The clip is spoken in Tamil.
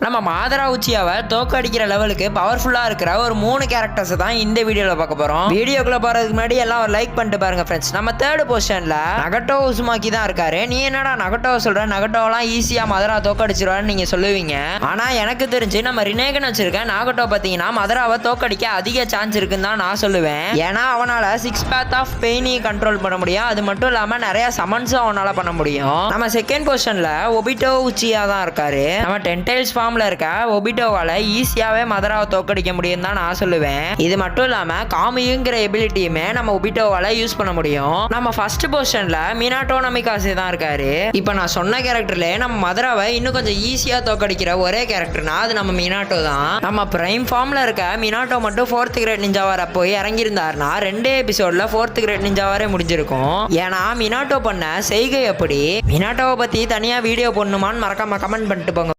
நம்ம மாதரா உச்சியாவை தோக்கடிக்கிற லெவலுக்கு பவர்ஃபுல்லா இருக்கிற ஒரு 3 கேரக்டர்ஸ் தான் இந்த வீடியோல பார்க்க போறோம். வீடியோக்குள்ள போறதுக்கு முன்னாடி எல்லாம் ஒரு லைக் பண்ணிட்டு பாருங்க ஃப்ரெண்ட்ஸ். நம்ம தேர்ட் பொசிஷன்ல நகட்டோ உசுமாக்கி தான் இருக்காரு. நீ என்னடா நகட்டோவை சொல்ற, நகட்டோவெல்லாம் ஈஸியா மதரா தோக்கடிச்சிருவான்னு நீங்க சொல்லுவீங்க. ஆனா எனக்கு தெரிஞ்சு நம்ம ரினேகன் வச்சிருக்கேன் நாகட்டோ பாத்தீங்கன்னா மதராவை தோக்கடிக்க அதிக சான்ஸ் இருக்குன்னு தான் நான் சொல்லுவேன். ஏன்னா அவனால 6 path ஆஃப் பெயினி கண்ட்ரோல் பண்ண முடியும். அது மட்டும் இல்லாம நிறைய சமன்ஸும் அவனால பண்ண முடியும். நம்ம செகண்ட் பொசிஷன்ல ஒபிட்டோ உச்சியா தான் இருக்காரு. நம்ம டென்டைல்ஸ் ஃபார்ம்ல இருக்க ஒபிட்டோவால ஈஸியாவே மதராவை தோக்கடிக்க முடியும் தான் நான் சொல்லுவேன். இது மட்டும் இல்லாம காமியுங்கிற எபிலிட்டியுமே நம்ம ஒபிட்டோவால யூஸ் பண்ண முடியும். நம்ம ஃபர்ஸ்ட் பொசிஷன்ல மினாட்டோ நமிகாசே தான் இருக்காரு. இப்போ நான் சொன்ன கேரக்டர்ல நம்ம மதராவை இன்னும் கொஞ்சம் ஈஸியா தோக்கடிக்கிற ஒரே கேரக்டர்னா அது நம்ம மினாட்டோ தான். நம்ம பிரைம் ஃபார்ம்ல இருக்க மினாட்டோ மட்டும் 4th கிரேட் நிஞ்சா வர போய் இறங்கியிருந்தாருன்னா 2 எபிசோட்ல 4th கிரேட் நிஞ்சா வரை முடிஞ்சிருக்கும். ஏன்னா மினாட்டோ பண்ண செய்கை எப்படி, மினாட்டோவை பத்தி தனியா வீடியோ போடணுமான்னு மறக்காம கமெண்ட் பண்ணிட்டு போங்க.